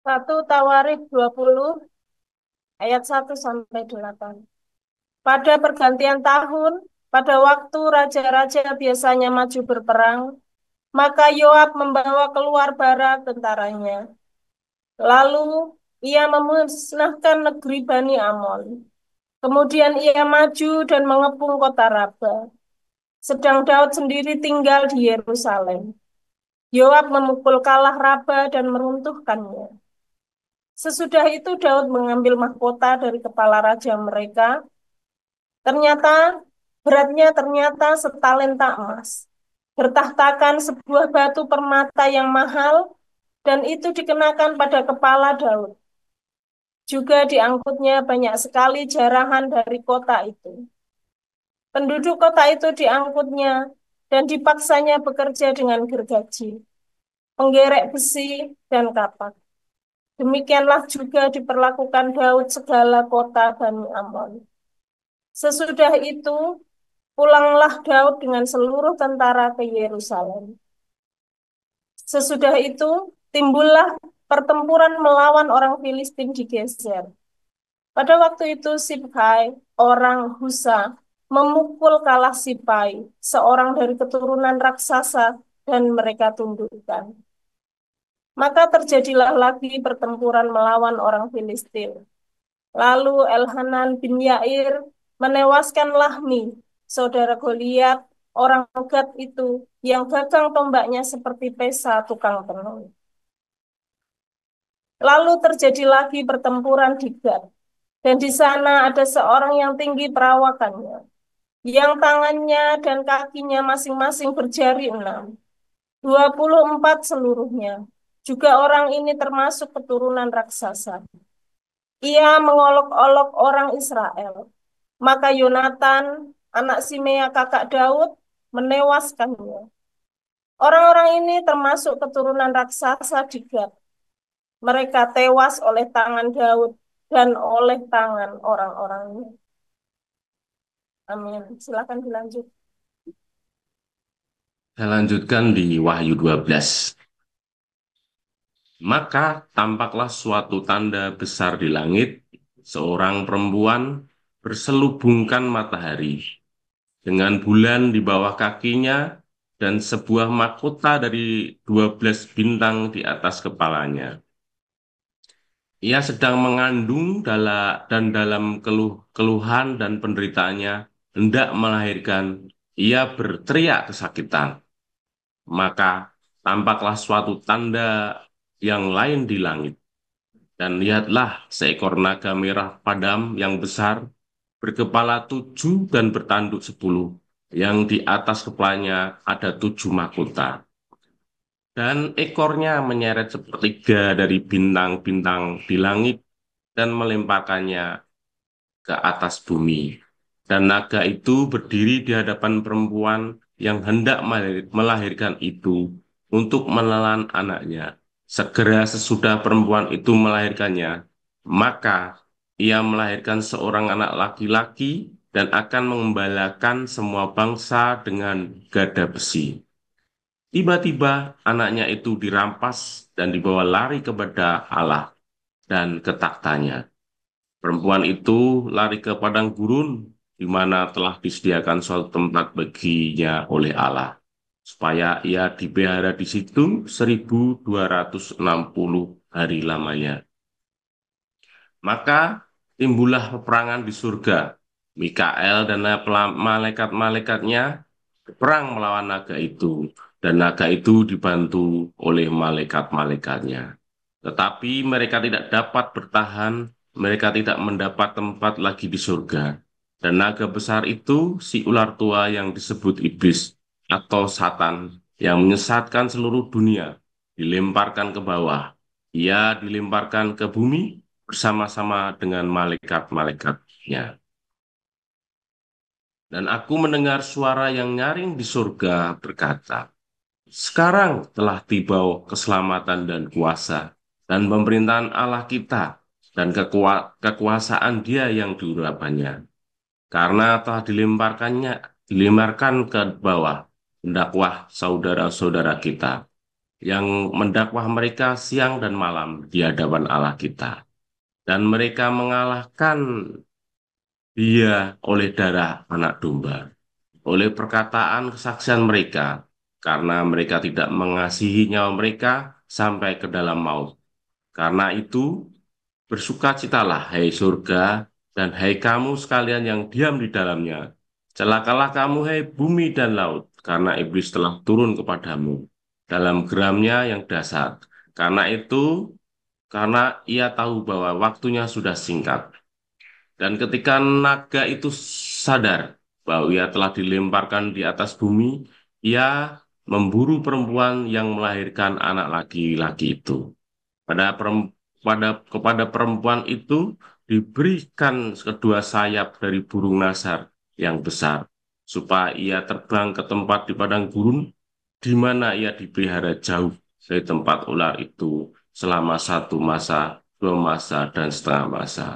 1 Tawarikh 20 ayat 1 sampai 8. Pada pergantian tahun, pada waktu raja-raja biasanya maju berperang, maka Yoab membawa keluar bara tentaranya. Lalu ia memusnahkan negeri Bani Amon. Kemudian ia maju dan mengepung kota Raba. Sedang Daud sendiri tinggal di Yerusalem. Yoab memukul kalah Raba dan meruntuhkannya. Sesudah itu Daud mengambil mahkota dari kepala raja mereka. Ternyata beratnya setalenta emas. Bertahtakan sebuah batu permata yang mahal dan itu dikenakan pada kepala Daud. Juga diangkutnya banyak sekali jarahan dari kota itu. Penduduk kota itu diangkutnya dan dipaksanya bekerja dengan gergaji, penggerek besi, dan kapak. Demikianlah juga diperlakukan Daud segala kota Bani Amon. Sesudah itu, pulanglah Daud dengan seluruh tentara ke Yerusalem. Sesudah itu, timbullah pertempuran melawan orang Filistin di Geser. Pada waktu itu, Sibhai, orang Husa, memukul kalah Sipai, seorang dari keturunan raksasa, dan mereka tundukkan. Maka terjadilah lagi pertempuran melawan orang Filistin. Lalu Elhanan bin Yair menewaskan Lahmi, saudara Goliat, orang Gad itu, yang gagang tombaknya seperti pesa tukang tenun. Lalu terjadi lagi pertempuran di Gad, dan di sana ada seorang yang tinggi perawakannya, yang tangannya dan kakinya masing-masing berjari 6, 24 seluruhnya. Juga orang ini termasuk keturunan raksasa. Ia mengolok-olok orang Israel. Maka Yonatan, anak Simea kakak Daud, menewaskannya. Orang-orang ini termasuk keturunan raksasa di Gad. Mereka tewas oleh tangan Daud dan oleh tangan orang-orangnya. Amin. Silakan dilanjut. Saya lanjutkan di Wahyu 12. Maka tampaklah suatu tanda besar di langit, seorang perempuan berselubungkan matahari, dengan bulan di bawah kakinya, dan sebuah mahkota dari 12 bintang di atas kepalanya. Ia sedang mengandung dan dalam keluhan dan penderitaannya hendak melahirkan, ia berteriak kesakitan. Maka tampaklah suatu tanda yang lain di langit. Dan lihatlah seekor naga merah padam yang besar, berkepala 7 dan bertanduk 10, yang di atas kepalanya ada 7 mahkota. Dan ekornya menyeret sepertiga dari bintang-bintang di langit dan melemparkannya ke atas bumi. Dan naga itu berdiri di hadapan perempuan yang hendak melahirkan itu untuk menelan anaknya. Segera sesudah perempuan itu melahirkannya, maka ia melahirkan seorang anak laki-laki dan akan mengembalakan semua bangsa dengan gada besi. Tiba-tiba anaknya itu dirampas dan dibawa lari kepada Allah dan ke taktanya. Perempuan itu lari ke padang gurun di mana telah disediakan suatu tempat baginya oleh Allah, supaya ia dipelihara di situ 1260 hari lamanya. Maka timbullah peperangan di surga. Mikael dan malaikat-malaikatnya berperang melawan naga itu, dan naga itu dibantu oleh malaikat-malaikatnya. Tetapi mereka tidak dapat bertahan, mereka tidak mendapat tempat lagi di surga. Dan naga besar itu, si ular tua yang disebut iblis atau Satan, yang menyesatkan seluruh dunia, dilemparkan ke bawah. Ia dilemparkan ke bumi bersama-sama dengan malaikat-malaikatnya. Dan aku mendengar suara yang nyaring di surga berkata, sekarang telah tiba keselamatan dan kuasa dan pemerintahan Allah kita dan kekuasaan Dia yang diurapannya. Karena telah dilemparkan ke bawah pendakwah saudara-saudara kita. yang mendakwah mereka siang dan malam di hadapan Allah kita. Dan mereka mengalahkan dia oleh darah anak domba, oleh perkataan kesaksian mereka, karena mereka tidak mengasihi nyawa mereka sampai ke dalam maut. Karena itu, bersukacitalah, hai surga, dan hai kamu sekalian yang diam di dalamnya. Celakalah kamu, hai bumi dan laut, karena iblis telah turun kepadamu dalam geramnya yang dahsyat. Karena itu, karena ia tahu bahwa waktunya sudah singkat. Dan ketika naga itu sadar bahwa ia telah dilemparkan di atas bumi, ia memburu perempuan yang melahirkan anak laki-laki itu. Kepada perempuan itu diberikan kedua sayap dari burung nasar yang besar, supaya ia terbang ke tempat di padang gurun, di mana ia dipelihara jauh dari tempat ular itu selama 1 masa, 2 masa, dan setengah masa.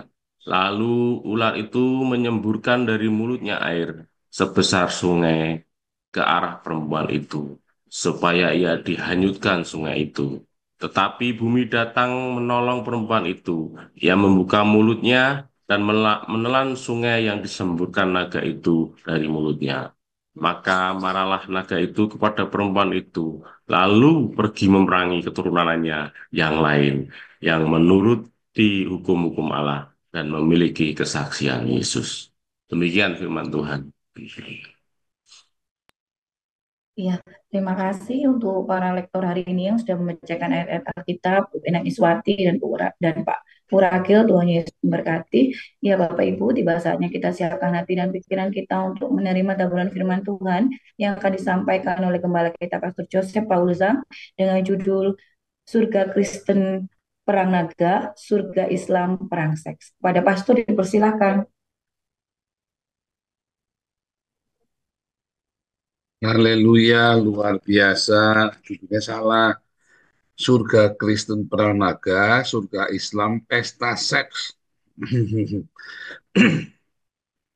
Lalu ular itu menyemburkan dari mulutnya air sebesar sungai ke arah perempuan itu, supaya ia dihanyutkan sungai itu. Tetapi bumi datang menolong perempuan itu. Ia membuka mulutnya dan menelan sungai yang disemburkan naga itu dari mulutnya. Maka marahlah naga itu kepada perempuan itu, lalu pergi memerangi keturunannya yang lain, yang menuruti hukum-hukum Allah dan memiliki kesaksian Yesus. Demikian firman Tuhan. Iya, terima kasih untuk para lektor hari ini yang sudah membacakan ayat-ayat Alkitab, Bu Enak Iswati dan Pak Puragil. Tuhan Yesus memberkati. Ya Bapak Ibu, tiba saatnya kita siapkan hati dan pikiran kita untuk menerima taburan firman Tuhan yang akan disampaikan oleh Gembala kita Pastor Joseph Pauluzang dengan judul Surga Kristen Perang Naga, Surga Islam Perang Seks. Pada Pastor dipersilakan. Haleluya, luar biasa. Judulnya salah. Surga Kristen Perang Naga, Surga Islam Pesta Seks.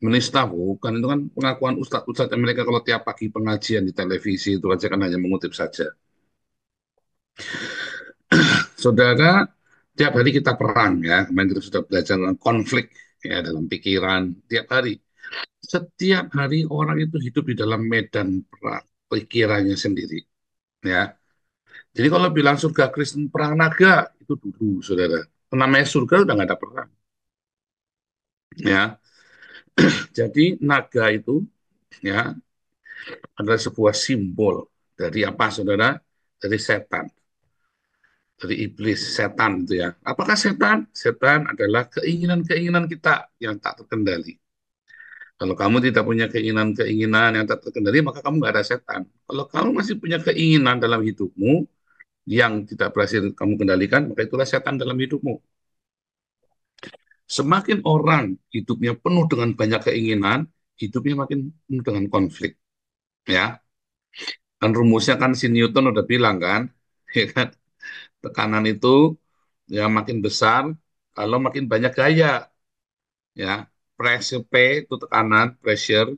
Menista bukan, itu kan pengakuan ustadz-ustadz mereka kalau tiap pagi pengajian di televisi itu aja kan hanya mengutip saja. Saudara, tiap hari kita perang ya. Kemarin kita sudah belajar tentang konflik ya dalam pikiran tiap hari. Setiap hari orang itu hidup di dalam medan perang pikirannya sendiri ya. Jadi kalau bilang surga Kristen perang naga itu dulu, saudara. Namanya surga udah nggak ada perang, ya. Jadi naga itu, ya, adalah sebuah simbol dari apa, saudara? Dari setan, dari iblis, setan itu ya. Apakah setan? Setan adalah keinginan-keinginan kita yang tak terkendali. Kalau kamu tidak punya keinginan-keinginan yang tak terkendali, maka kamu nggak ada setan. Kalau kamu masih punya keinginan dalam hidupmu yang tidak berhasil kamu kendalikan, maka itulah setan dalam hidupmu. Semakin orang hidupnya penuh dengan banyak keinginan, hidupnya makin penuh dengan konflik. Ya, kan rumusnya kan si Newton udah bilang kan, ya kan, tekanan itu ya makin besar kalau makin banyak gaya. Ya, pressure P itu tekanan, pressure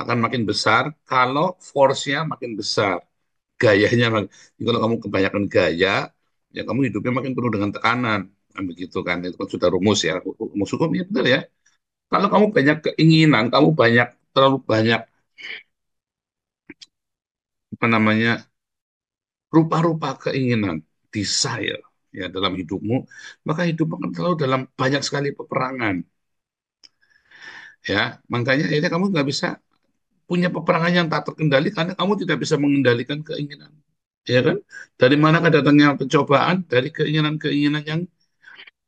akan makin besar kalau force-nya makin besar. Gayanya, jadi kalau kamu kebanyakan gaya, ya kamu hidupnya makin penuh dengan tekanan. Kan begitu kan, itu kan sudah rumus ya, rumus hukum ya benar ya. Kalau kamu banyak keinginan, kamu terlalu banyak apa namanya rupa-rupa keinginan, desire ya dalam hidupmu, maka hidupmu akan selalu dalam banyak sekali peperangan. Ya, makanya akhirnya kamu nggak bisa punya peperangan yang tak terkendali karena kamu tidak bisa mengendalikan keinginan. Ya kan? Dari mana datangnya pencobaan? Dari keinginan-keinginan yang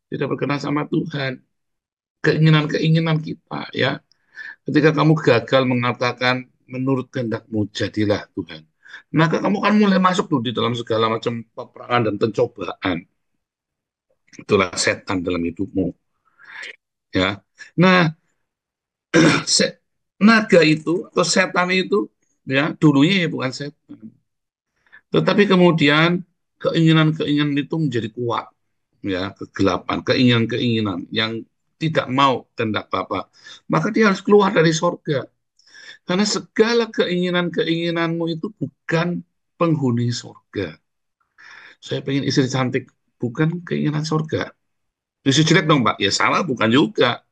tidak berkenan sama Tuhan. Keinginan-keinginan kita ya. Ketika kamu gagal mengatakan menurut kehendakmu jadilah Tuhan, maka kamu kan mulai masuk tuh di dalam segala macam peperangan dan pencobaan. Itulah setan dalam hidupmu. Ya. Nah, naga itu atau setan itu ya dulunya ya bukan setan. Tetapi kemudian keinginan-keinginan itu menjadi kuat. Ya, kegelapan, keinginan-keinginan yang tidak mau kehendak Bapa. Maka dia harus keluar dari sorga. Karena segala keinginan-keinginanmu itu bukan penghuni surga. Saya pengen istri cantik, bukan keinginan surga. Istri jelek dong, Pak. Ya salah, bukan juga.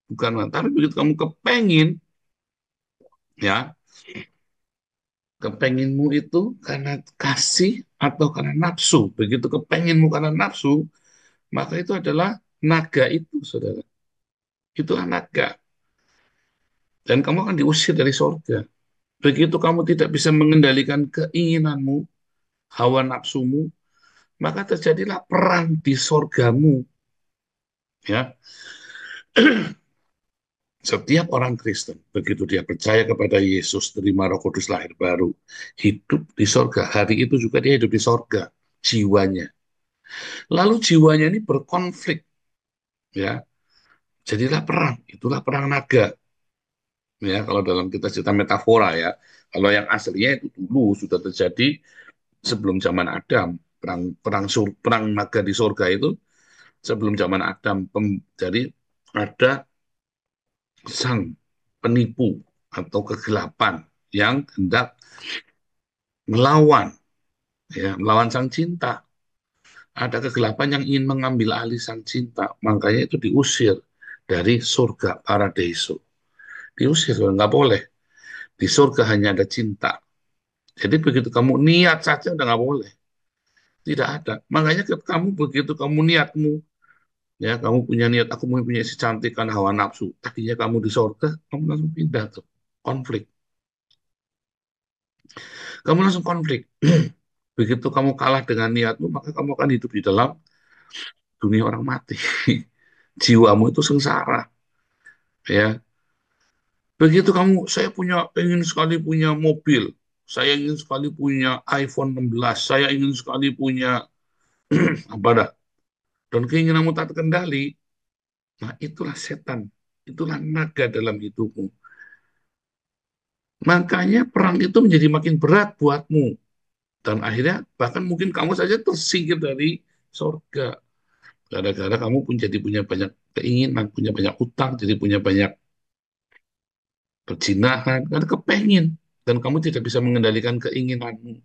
Bukan, Pak. Tapi begitu kamu kepengen, ya, kepenginmu itu karena kasih atau karena nafsu. Begitu kepenginmu karena nafsu, maka itu adalah naga itu, saudara. Itulah naga. Dan kamu akan diusir dari surga. Begitu kamu tidak bisa mengendalikan keinginanmu, hawa nafsumu, maka terjadilah perang di surgamu. Ya, setiap orang Kristen, begitu dia percaya kepada Yesus, terima Roh Kudus, lahir baru, hidup di sorga. Hari itu juga dia hidup di sorga, jiwanya. Lalu jiwanya ini berkonflik, ya. Jadilah perang, itulah perang naga. Ya, kalau dalam kita cerita metafora ya. Kalau yang aslinya itu dulu sudah terjadi sebelum zaman Adam. Perang perang naga di sorga itu sebelum zaman Adam. Jadi ada sang penipu atau kegelapan yang hendak melawan, ya, melawan sang cinta. Ada kegelapan yang ingin mengambil alih sang cinta, makanya itu diusir dari surga paradiso. Diusir, nggak boleh. Di surga hanya ada cinta. Jadi begitu kamu niat saja udah nggak boleh. Tidak ada. Makanya kamu begitu kamu niatmu, ya kamu punya niat, aku mau punya si cantik karena hawa nafsu. Tadinya kamu di surga, kamu langsung pindah tuh, konflik. Kamu langsung konflik. Begitu kamu kalah dengan niatmu, maka kamu akan hidup di dalam dunia orang mati. Jiwamu itu sengsara. Ya, begitu kamu, saya ingin sekali punya mobil, saya ingin sekali punya iPhone 16, saya ingin sekali punya apa dah, dan keinginanmu tak terkendali, nah itulah setan, itulah naga dalam hidupmu. Makanya perang itu menjadi makin berat buatmu, dan akhirnya bahkan mungkin kamu saja tersingkir dari surga. Gara-gara kamu pun jadi punya banyak keinginan, punya banyak utang, jadi punya banyak perzinahan, karena kepengen. Dan kamu tidak bisa mengendalikan keinginanmu.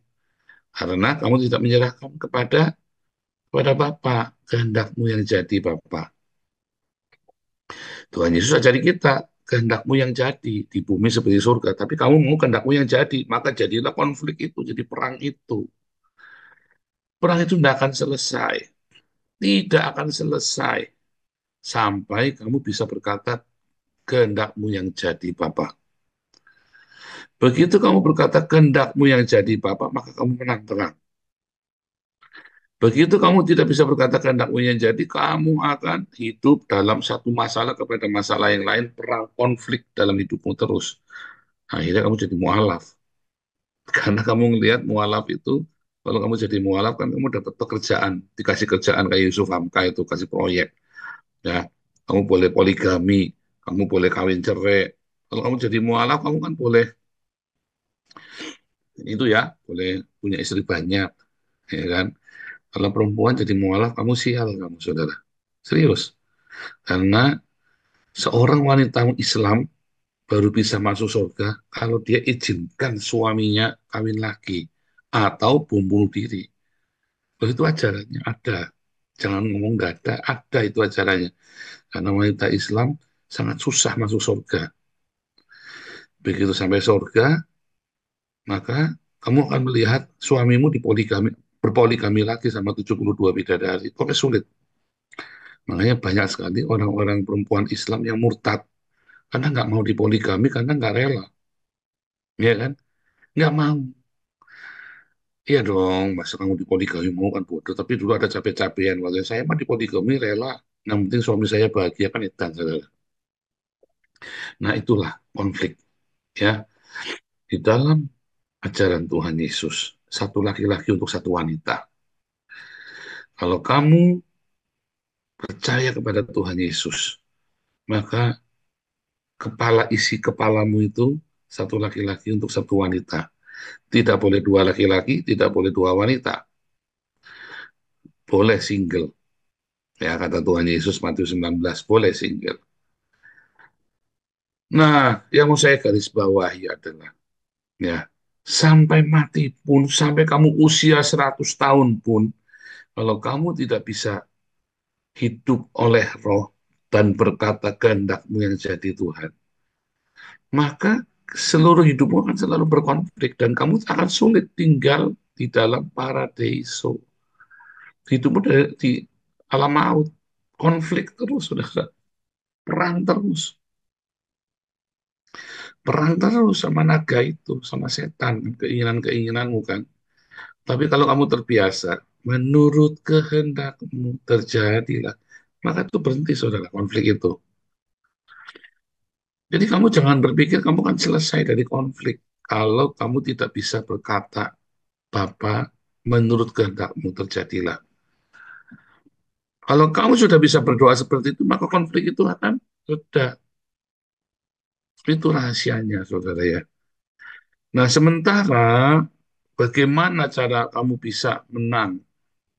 Karena kamu tidak menyerahkan kepada Bapa, kehendakmu yang jadi Bapa. Tuhan Yesus ajari kita, kehendakmu yang jadi di bumi seperti surga. Tapi kamu mau kehendakmu yang jadi, maka jadilah konflik itu, jadi perang itu. Perang itu tidak akan selesai. Tidak akan selesai sampai kamu bisa berkata, kehendakmu yang jadi Bapa. Begitu kamu berkata kehendakmu yang jadi Bapa, maka kamu menang perang. Begitu kamu tidak bisa berkata kehendakmu yang jadi, kamu akan hidup dalam satu masalah kepada masalah yang lain, perang konflik dalam hidupmu terus. Akhirnya kamu jadi mualaf. Karena kamu ngelihat mualaf itu, kalau kamu jadi mualaf kan kamu dapat pekerjaan, dikasih kerjaan kayak Yusuf Hamka itu, kasih proyek. Ya, kamu boleh poligami, kamu boleh kawin cerai. Kalau kamu jadi mualaf, kamu kan boleh itu ya, boleh punya istri banyak, ya kan? Kalau perempuan jadi mualaf, kamu sial kamu, saudara. Serius. Karena seorang wanita Islam baru bisa masuk surga kalau dia izinkan suaminya kawin lagi atau bom bunuh diri. Loh, itu ajarannya ada. Jangan ngomong nggak ada, ada itu ajarannya. Karena wanita Islam sangat susah masuk surga. Begitu sampai surga, maka kamu akan melihat suamimu berpoligami lagi sama 72 bidadari. Pokoknya sulit. Makanya banyak sekali orang-orang perempuan Islam yang murtad karena nggak mau dipoligami karena nggak rela, ya kan? Nggak mau. Iya dong, masa kamu dipoligami mau kan bodoh. Tapi dulu ada capek-capekan. Waktu saya mah dipoligami rela. Yang penting suami saya bahagia kan itu, saudara. Nah itulah konflik ya di dalam ajaran Tuhan Yesus. Satu laki-laki untuk satu wanita. Kalau kamu percaya kepada Tuhan Yesus, maka isi kepalamu itu satu laki-laki untuk satu wanita. Tidak boleh dua laki-laki, tidak boleh dua wanita. Boleh single. Ya, kata Tuhan Yesus Matius 19, boleh single. Nah, yang mau saya garis bawahi adalah, ya, Sampai mati pun, sampai kamu usia 100 tahun pun, kalau kamu tidak bisa hidup oleh roh dan berkata kehendakmu yang jadi Tuhan, maka seluruh hidupmu akan selalu berkonflik dan kamu akan sulit tinggal di dalam paradiso. Hidupmu di alam maut, konflik terus, sudah perang terus, perang terus sama naga itu, sama setan, keinginan-keinginanmu kan. Tapi kalau kamu terbiasa, menurut kehendakmu terjadilah, maka itu berhenti saudara konflik itu. Jadi kamu jangan berpikir kamu akan selesai dari konflik kalau kamu tidak bisa berkata, Bapa, menurut kehendakmu terjadilah. Kalau kamu sudah bisa berdoa seperti itu, maka konflik itu akan sudah. Itu rahasianya, saudara ya. Nah, sementara bagaimana cara kamu bisa menang?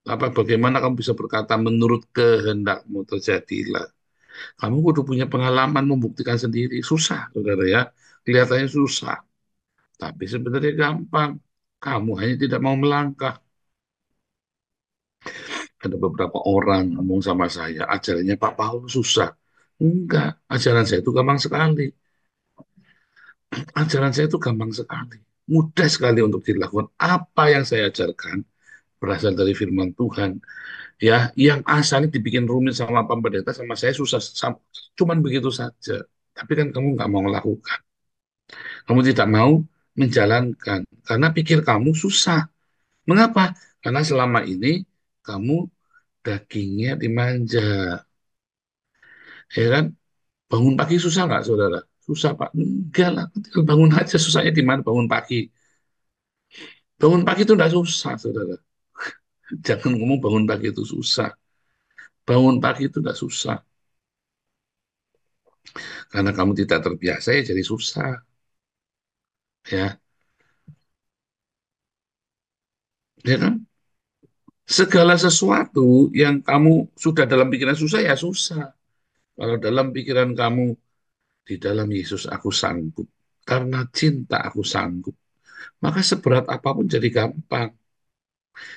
Bagaimana kamu bisa berkata menurut kehendakmu terjadilah? Kamu kudu punya pengalaman membuktikan sendiri. Susah, saudara ya. Kelihatannya susah. Tapi sebenarnya gampang. Kamu hanya tidak mau melangkah. Ada beberapa orang ngomong sama saya, ajarannya Pak Paul susah. Enggak, ajaran saya itu gampang sekali. Ajaran saya itu gampang sekali. Mudah sekali untuk dilakukan. Apa yang saya ajarkan berasal dari firman Tuhan. Ya, yang asalnya dibikin rumit sama Pak Pendeta sama saya susah. Cuman begitu saja. Tapi kan kamu nggak mau melakukan. Kamu tidak mau menjalankan. Karena pikir kamu susah. Mengapa? Karena selama ini kamu dagingnya dimanja. Ya kan? Bangun pagi susah nggak, saudara? Susah, Pak. Enggak lah. Tinggal bangun aja. Susahnya di mana bangun pagi? Bangun pagi itu nggak susah, saudara. Jangan ngomong bangun pagi itu susah. Bangun pagi itu nggak susah. Karena kamu tidak terbiasa ya jadi susah. Ya, ya kan? Segala sesuatu yang kamu sudah dalam pikiran susah ya susah. Kalau dalam pikiran kamu, di dalam Yesus aku sanggup. Karena cinta aku sanggup. Maka seberat apapun jadi gampang.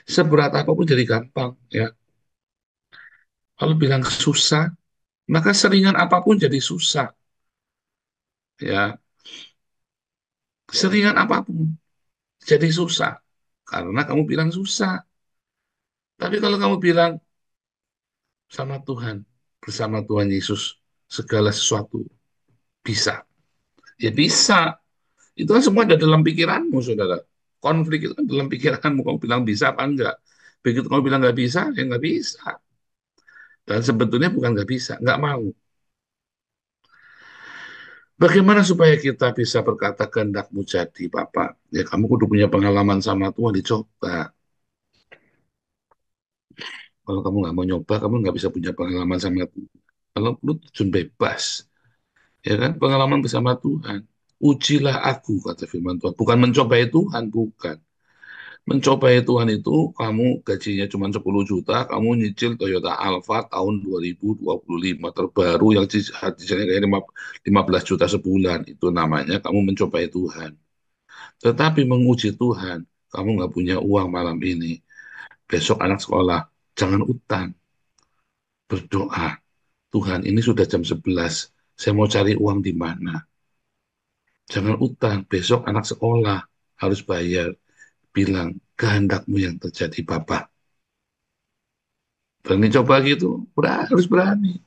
Seberat apapun jadi gampang. Ya, kalau bilang susah, maka seringan apapun jadi susah. Ya, seringan apapun jadi susah. Karena kamu bilang susah. Tapi kalau kamu bilang sama Tuhan, bersama Tuhan Yesus, segala sesuatu bisa. Ya bisa. Itu kan semua ada dalam pikiranmu, saudara. Konflik itu kan dalam pikiranmu. Kamu bilang bisa apa enggak? Begitu kamu bilang nggak bisa, ya nggak bisa. Dan sebetulnya bukan nggak bisa, nggak mau. Bagaimana supaya kita bisa berkata kehendakmu jadi, Bapak? Ya kamu kudu punya pengalaman sama Tuhan, dicoba. Kalau kamu nggak mau nyoba, kamu nggak bisa punya pengalaman sama Tuhan. Kalau lu terjun bebas, ya kan? Pengalaman bersama Tuhan. Ujilah aku, kata firman Tuhan. Bukan mencobai Tuhan, bukan. Mencobai Tuhan itu, kamu gajinya cuma 10 juta, kamu nyicil Toyota Alfa tahun 2025 terbaru yang cicilannya kayak 15 juta sebulan. Itu namanya kamu mencobai Tuhan. Tetapi menguji Tuhan, kamu nggak punya uang malam ini. Besok anak sekolah, jangan utang. Berdoa, Tuhan ini sudah jam 11, saya mau cari uang di mana? Jangan utang, besok anak sekolah harus bayar. Bilang, kehendakmu yang terjadi Bapak. Berani coba gitu, harus berani.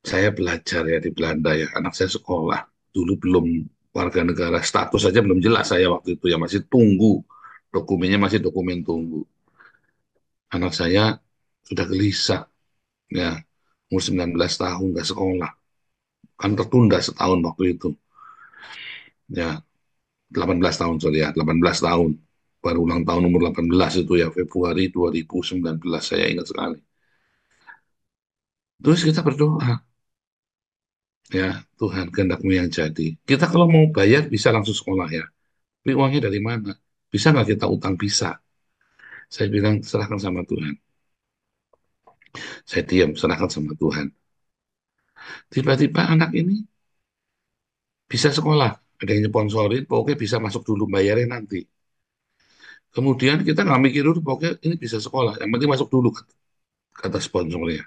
Saya belajar ya di Belanda ya, anak saya sekolah. Dulu belum warga negara, status saja belum jelas saya waktu itu ya, masih tunggu. Dokumennya masih dokumen tunggu. Anak saya sudah gelisah, ya, umur 19 tahun, nggak sekolah. Kan tertunda setahun waktu itu. Ya, 18 tahun, sorry ya, 18 tahun. Baru ulang tahun umur 18 itu ya, Februari 2019, saya ingat sekali. Terus kita berdoa, ya Tuhan kehendakmu yang jadi. Kita kalau mau bayar bisa langsung sekolah ya. Tapi uangnya dari mana? Bisa nggak kita utang? Bisa. Saya bilang serahkan sama Tuhan. Saya diam, serahkan sama Tuhan. Tiba-tiba anak ini bisa sekolah. ada yang sponsorin, pokoknya bisa masuk dulu, bayarnya nanti. Kemudian kita nggak mikir dulu, pokoknya ini bisa sekolah, yang penting masuk dulu, kata sponsornya.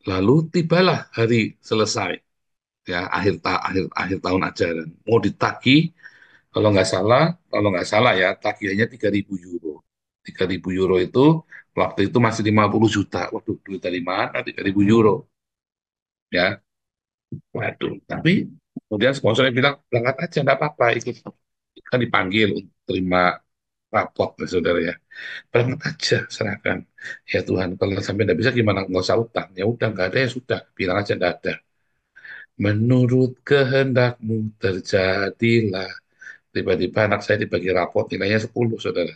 Lalu tibalah hari selesai, ya akhir tahun ajaran. Mau ditagih, kalau nggak salah ya, tagihannya 3.000 euro. 3.000 euro itu waktu itu masih 50 juta. Waktu duit dari mana? 3.000 euro. Ya, waduh. Tapi kemudian sponsornya bilang, berangkat aja, nggak apa-apa, ikut. Kan dipanggil untuk terima rapot, ya, saudara ya. Berangkat aja, serahkan. Ya Tuhan, kalau sampai nggak bisa gimana? Nggak usah utang. Ya udah, nggak ada ya sudah. Bilang aja nggak ada. Menurut kehendakmu terjadilah. Tiba-tiba anak saya dibagi rapot nilainya 10, saudara.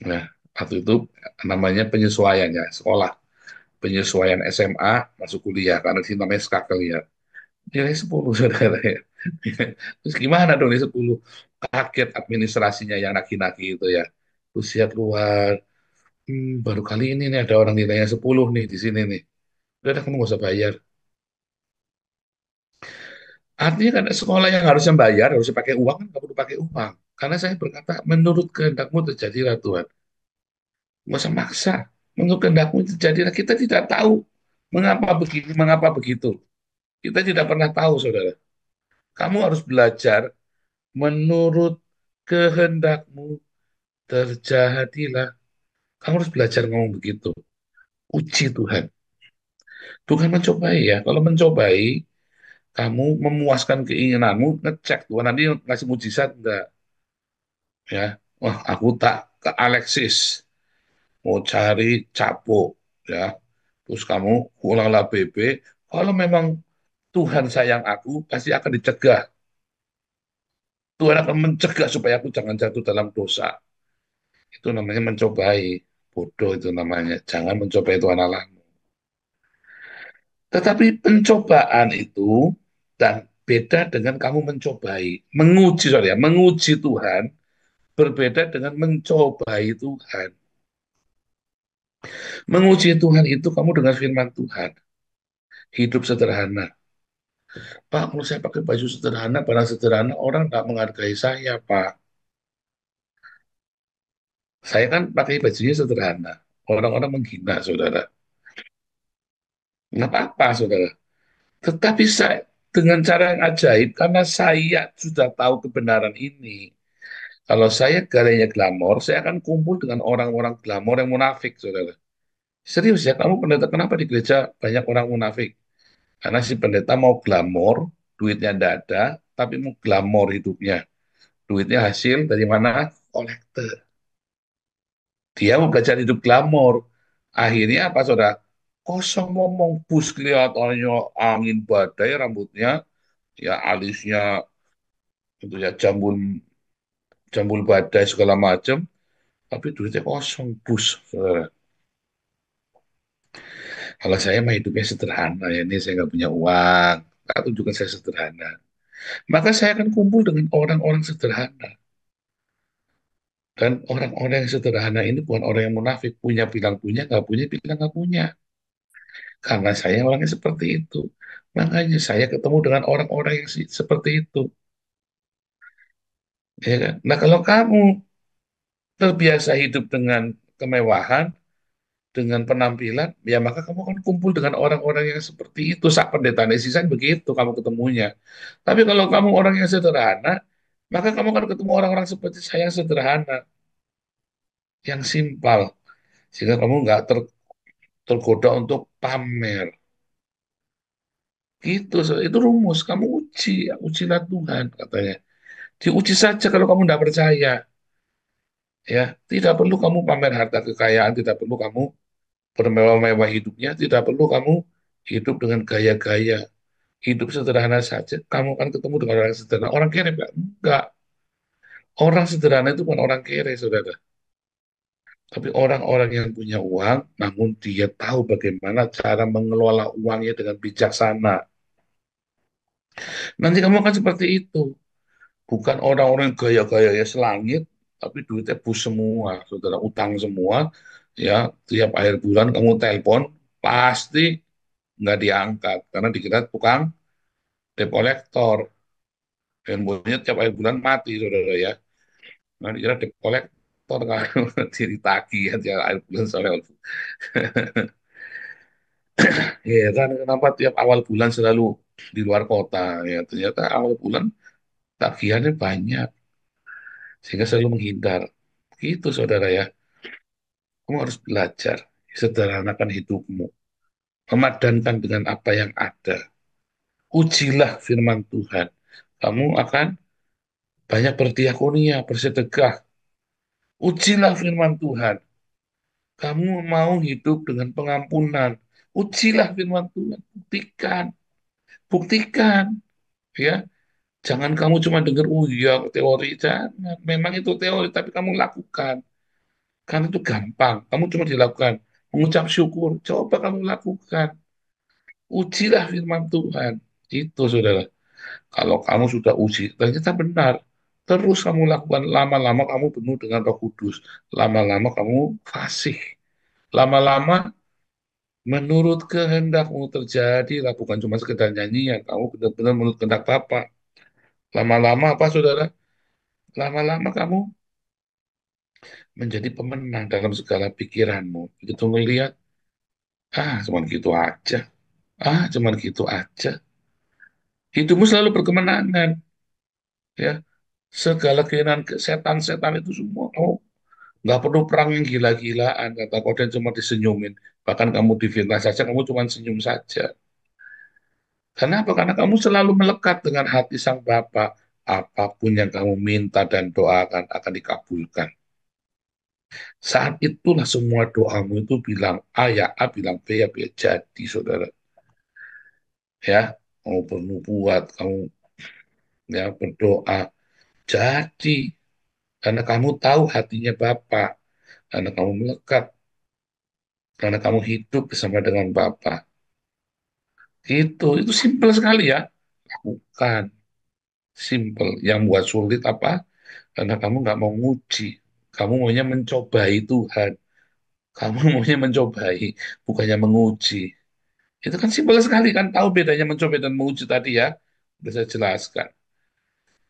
Nah, waktu itu namanya penyesuaian ya, sekolah. Penyesuaian SMA masuk kuliah, karena di sini namanya skakel ya. Nilai 10, saudara ya. Terus gimana dong ini 10? Kaget administrasinya yang nagi-nagi itu ya. Terus lihat keluar, baru kali ini nih ada orang nilainya 10 nih di sini nih. Udah, kamu nggak usah bayar. Artinya kan sekolah yang harusnya bayar, harusnya pakai uang, kan nggak perlu pakai uang. Karena saya berkata, menurut kehendakmu terjadilah Tuhan. Nggak usah maksa. Menurut kehendakmu terjadilah. Kita tidak tahu mengapa begini, mengapa begitu. Kita tidak pernah tahu, saudara. Kamu harus belajar menurut kehendakmu terjadilah. Kamu harus belajar ngomong begitu. Uji Tuhan. Tuhan mencobai ya. Kalau mencobai, kamu memuaskan keinginanmu, ngecek Tuhan nanti ngasih mujizat enggak. Ya, wah aku tak ke Alexis mau cari capo ya, terus kamu ulanglah BB, kalau memang Tuhan sayang aku pasti akan dicegah. Tuhan akan mencegah supaya aku jangan jatuh dalam dosa. Itu namanya mencobai. Bodoh itu namanya, jangan mencobai Tuhan Allah. Tetapi pencobaan itu dan beda dengan kamu mencobai, menguji, sorry ya, menguji Tuhan berbeda dengan mencobai Tuhan. Menguji Tuhan itu kamu dengar firman Tuhan, hidup sederhana. Pak, kalau saya pakai baju sederhana, barang sederhana, orang nggak menghargai saya, Pak. Saya kan pakai bajunya sederhana. Orang-orang menghina, saudara. Nggak apa-apa, saudara. Tetapi saya, dengan cara yang ajaib, karena saya sudah tahu kebenaran ini, kalau saya gayanya glamor, saya akan kumpul dengan orang-orang glamor yang munafik, saudara. Serius ya, kamu pendeta, kenapa di gereja banyak orang munafik? Karena si pendeta mau glamor, duitnya tidak ada, tapi mau glamor hidupnya. Duitnya hasil dari mana? Kolektor. Dia mau belajar hidup glamor. Akhirnya apa, saudara? Kosong ngomong, bus kelihatannya angin badai, rambutnya, ya alisnya, itu ya jambul jambul badai segala macam, tapi duitnya kosong, bus, saudara. Kalau saya mah hidupnya sederhana ya, ini saya nggak punya uang, tak tunjukkan saya sederhana. Maka saya akan kumpul dengan orang-orang sederhana. Dan orang-orang yang sederhana ini bukan orang yang munafik, punya bilang punya, nggak punya bilang nggak punya. Karena saya orangnya seperti itu. Makanya saya ketemu dengan orang-orang yang seperti itu. Ya kan? Nah kalau kamu terbiasa hidup dengan kemewahan, dengan penampilan, ya maka kamu akan kumpul dengan orang-orang yang seperti itu. Sak pendeta netizen begitu kamu ketemunya. Tapi kalau kamu orang yang sederhana, maka kamu akan ketemu orang-orang seperti saya yang sederhana, yang simpel. Sehingga kamu nggak tergoda untuk pamer. Gitu, itu rumus. Kamu uji, ya, ujilah Tuhan katanya. Diuji saja kalau kamu tidak percaya. Ya, tidak perlu kamu pamer harta kekayaan, tidak perlu kamu bermewah-mewah hidupnya, tidak perlu kamu hidup dengan gaya-gaya. Hidup sederhana saja, kamu akan ketemu dengan orang sederhana. Orang kere enggak? Enggak. Orang sederhana itu bukan orang kere, saudara. Tapi orang-orang yang punya uang, namun dia tahu bagaimana cara mengelola uangnya dengan bijaksana. Nanti kamu akan seperti itu. Bukan orang-orang yang gaya-gaya ya selangit, tapi duitnya bus semua, saudara, utang semua, ya, tiap akhir bulan kamu telepon, pasti nggak diangkat, karena dikira tukang debt collector. Handphonenya tiap akhir bulan mati, saudara ya. Nanti kira debt kolektor kalau ditagih ya tiap akhir bulan sampai heran kenapa tiap awal bulan selalu di luar kota ya. Ternyata awal bulan tagihannya banyak sehingga selalu menghindar. Gitu saudara ya. Kamu harus belajar sederhanakan hidupmu, memadankan dengan apa yang ada. Ujilah firman Tuhan. Kamu akan banyak berdiakonia, bersedekah. Ujilah firman Tuhan. Kamu mau hidup dengan pengampunan. Ujilah firman Tuhan. Buktikan. Buktikan. Ya, jangan kamu cuma dengar, oh iya teori. Jangan. Memang itu teori, tapi kamu lakukan. Karena itu gampang. Kamu cuma dilakukan. Mengucap syukur. Coba kamu lakukan. Ujilah firman Tuhan. Itu, saudara. Kalau kamu sudah uji, ternyata benar. Terus kamu lakukan, lama-lama kamu penuh dengan Roh Kudus. Lama-lama kamu fasih. Lama-lama menurut kehendakmu terjadilah, bukan cuma sekedar nyanyian. Kamu benar-benar menurut kehendak Bapa. Lama-lama apa, saudara? Lama-lama kamu menjadi pemenang dalam segala pikiranmu. Begitu melihat, cuman gitu aja. Cuman gitu aja. Hidupmu selalu berkemenangan. Ya, segala keinginan setan-setan itu semua kamu nggak perlu perang yang gila-gilaan, kata Koden cuma disenyumin. Bahkan kamu difitnah saja, kamu cuma senyum saja. Kenapa? Karena kamu selalu melekat dengan hati Sang Bapa. Apapun yang kamu minta dan doakan akan dikabulkan. Saat itulah semua doamu itu bilang A ya A, bilang B ya B. Jadi, saudara. Ya, mau bernubuat, kamu ya berdoa. Jadi, karena kamu tahu hatinya Bapa. Karena kamu melekat. Karena kamu hidup bersama dengan Bapa. Itu simpel sekali ya. Bukan simpel. Yang buat sulit apa? Karena kamu nggak mau nguji. Kamu maunya mencobai Tuhan. Kamu maunya mencobai, bukannya menguji. Itu kan simpel sekali kan. Tahu bedanya mencobai dan menguji tadi ya. Sudah saya jelaskan.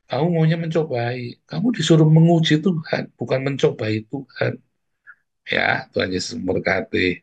Kamu maunya mencobai. Kamu disuruh menguji Tuhan, bukan mencobai Tuhan. Ya, Tuhan Yesus memberkati.